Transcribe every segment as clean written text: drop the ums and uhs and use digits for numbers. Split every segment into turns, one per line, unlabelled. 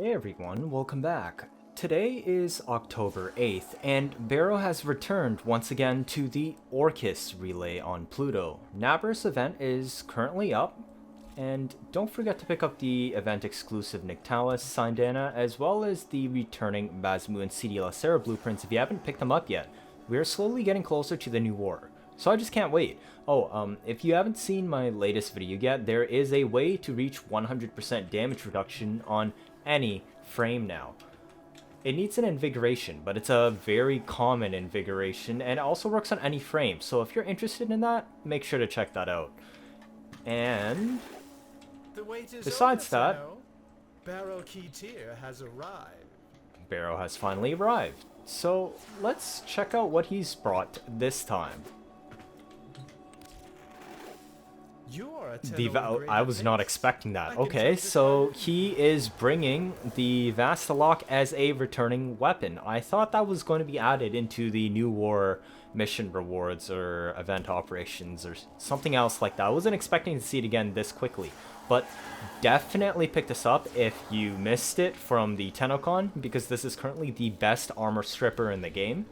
Hey everyone, welcome back. Today is October 8th, and Baro has returned once again to the Orvus Relay on Pluto. Naberus event is currently up, and don't forget to pick up the event-exclusive Nyctalis, Syandana, as well as the returning Basmu and CDLSera blueprints if you haven't picked them up yet. We are slowly getting closer to the new war, so I just can't wait. If you haven't seen my latest video yet, there is a way to reach 100% damage reduction on any frame now. It needs an invigoration, but it's a very common invigoration and it also works on any frame. So if you're interested in that, make sure to check that out. And besides that,
Baro Ki'Teer has arrived.
Baro has finally arrived. So let's check out what he's brought this time. I was not expecting that. Okay, so he is bringing the Vastilok as a returning weapon. I thought that was going to be added into the New War mission rewards or event operations or something else like that. I wasn't expecting to see it again this quickly, but definitely pick this up if you missed it from the Tenocon, because this is currently the best armor stripper in the game.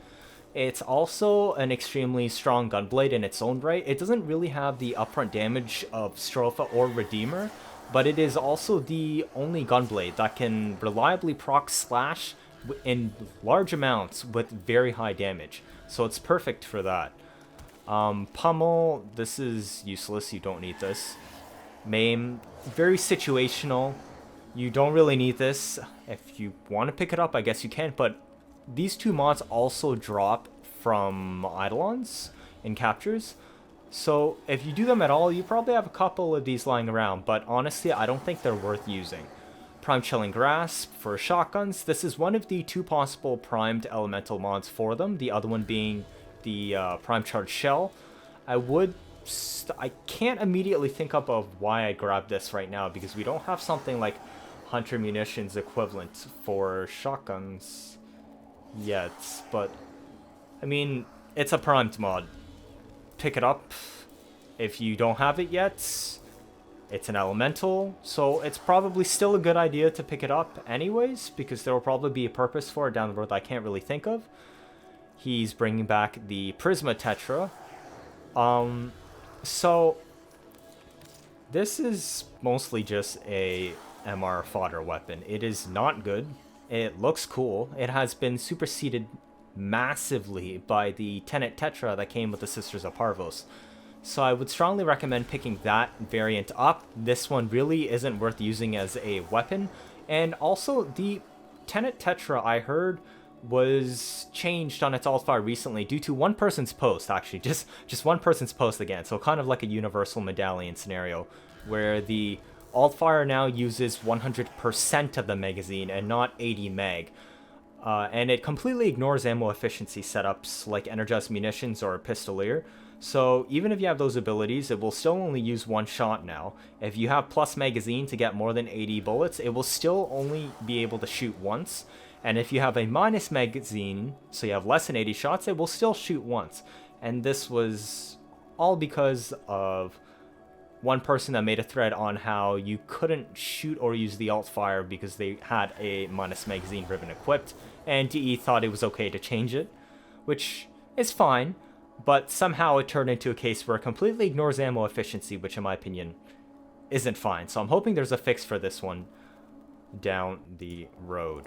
It's also an extremely strong gunblade in its own right. It doesn't really have the upfront damage of Stropha or Redeemer, but it is also the only gunblade that can reliably proc slash in large amounts with very high damage. So it's perfect for that. Pummel, this is useless, you don't need this. Maim, very situational. You don't really need this. If you want to pick it up, I guess you can, but these two mods also drop from Eidolons in captures. So if you do them at all, you probably have a couple of these lying around, but honestly, I don't think they're worth using. Prime Chilling Grasp for shotguns. This is one of the two possible primed elemental mods for them, the other one being the Prime Charge Shell. I can't immediately think up of why I grabbed this right now, because we don't have something like Hunter Munitions equivalent for shotguns yet, but I mean, it's a primed mod. Pick it up if you don't have it yet. It's an elemental, so it's probably still a good idea to pick it up anyways, because there will probably be a purpose for it down the road that I can't really think of. He's bringing back the Prisma Tetra. So this is mostly just a MR fodder weapon. It is not good. It looks cool. It has been superseded massively by the Tenet Tetra that came with the Sisters of Parvos. So I would strongly recommend picking that variant up. This one really isn't worth using as a weapon. And also, the Tenet Tetra, I heard, was changed on its alt-fire recently due to one person's post, actually. Just one person's post again. So kind of like a universal medallion scenario, where the alt-fire now uses 100% of the magazine and not 80 meg. And it completely ignores ammo efficiency setups like energized munitions or pistolier. So even if you have those abilities, it will still only use one shot now. If you have plus magazine to get more than 80 bullets, it will still only be able to shoot once. And if you have a minus magazine, so you have less than 80 shots, it will still shoot once. And this was all because of one person that made a thread on how you couldn't shoot or use the alt fire because they had a minus magazine ribbon equipped, and DE thought it was okay to change it, which is fine, but somehow it turned into a case where it completely ignores ammo efficiency, which in my opinion isn't fine. So I'm hoping there's a fix for this one down the road.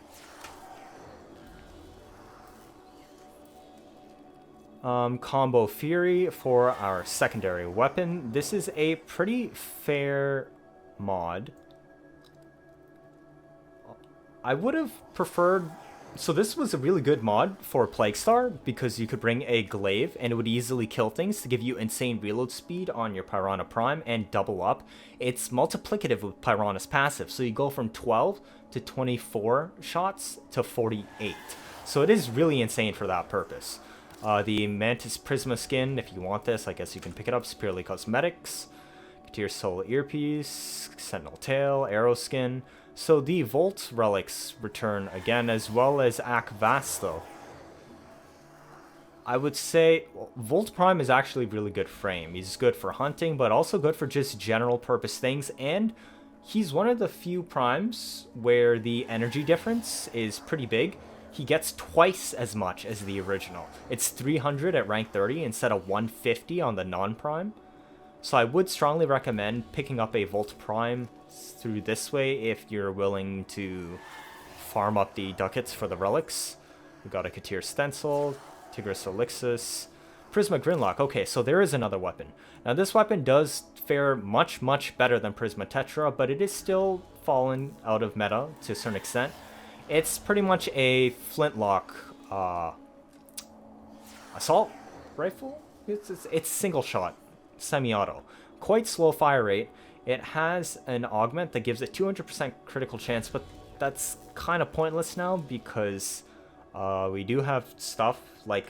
Combo Fury for our secondary weapon. This is a pretty fair mod. I would have preferred... So this was a really good mod for Plague Star, because you could bring a glaive and it would easily kill things to give you insane reload speed on your Piranha Prime and double up. It's multiplicative with Piranha's passive, so you go from 12 to 24 shots to 48. So it is really insane for that purpose. The Mantis Prisma skin, if you want this, I guess you can pick it up. It's purely cosmetics. Ki'Teer Soul Earpiece, Sentinel Tail, Arrow Skin. So the Volt relics return again, as well as Vasto. I would say Volt Prime is actually really good frame. He's good for hunting, but also good for just general purpose things, and he's one of the few primes where the energy difference is pretty big. He gets twice as much as the original. It's 300 at rank 30 instead of 150 on the non-prime. So I would strongly recommend picking up a Volt Prime through this way if you're willing to farm up the ducats for the relics. We got a Ki'Teer Stencil, Tigris Elixis, Prisma Grinlock. Okay, so there is another weapon. Now this weapon does fare much, much better than Prisma Tetra, but it is still fallen out of meta to a certain extent. It's pretty much a flintlock assault rifle. It's single shot, semi-auto. Quite slow fire rate. It has an augment that gives it 200% critical chance, but that's kind of pointless now because we do have stuff like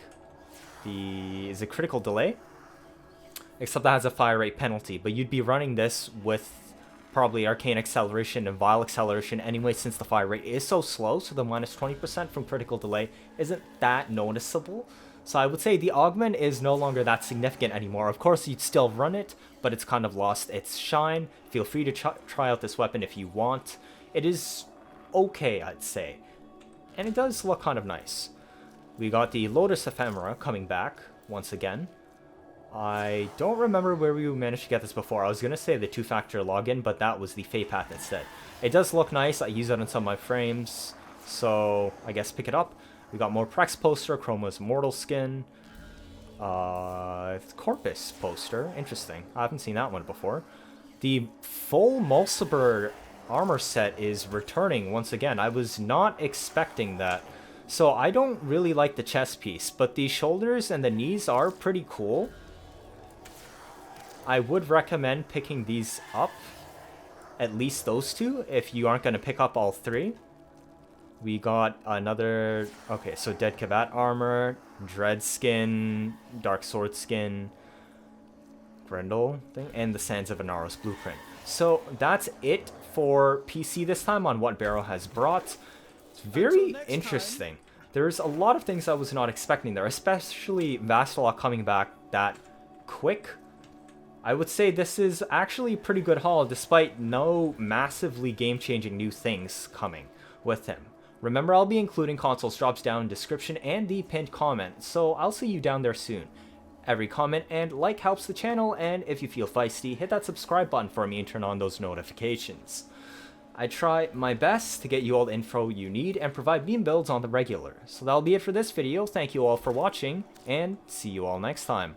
is a critical delay, except that has a fire rate penalty, but you'd be running this with probably Arcane Acceleration and Vile Acceleration anyway, since the fire rate is so slow, so the minus 20% from critical delay isn't that noticeable. So I would say the augment is no longer that significant anymore. Of course, you'd still run it, but it's kind of lost its shine. Feel free to try out this weapon if you want. It is okay, I'd say. And it does look kind of nice. We got the Lotus Ephemera coming back once again. I don't remember where we managed to get this before. I was going to say the two-factor login, but that was the Fae Path instead. It does look nice. I use it on some of my frames, so I guess pick it up. We got more Prex poster, Chroma's Imoortal skin, Corpus poster. Interesting. I haven't seen that one before. The full Mulciber armor set is returning once again. I was not expecting that. So I don't really like the chest piece, but the shoulders and the knees are pretty cool. I would recommend picking these up, at least those two, if you aren't going to pick up all three. We got another, okay, so Dead Kavat armor, Dread skin, Dark Sword skin, Grendel thing, and the Sands of Inaros blueprint. So that's it for PC this time on what Baro has brought. It's very interesting. There's a lot of things I was not expecting there, especially Vastilok coming back that quick. I would say this is actually a pretty good haul despite no massively game-changing new things coming with him. Remember, I'll be including consoles drops down in description and the pinned comment, so I'll see you down there soon. Every comment and like helps the channel, and if you feel feisty, hit that subscribe button for me and turn on those notifications. I try my best to get you all the info you need and provide meme builds on the regular. So that'll be it for this video. Thank you all for watching, and see you all next time.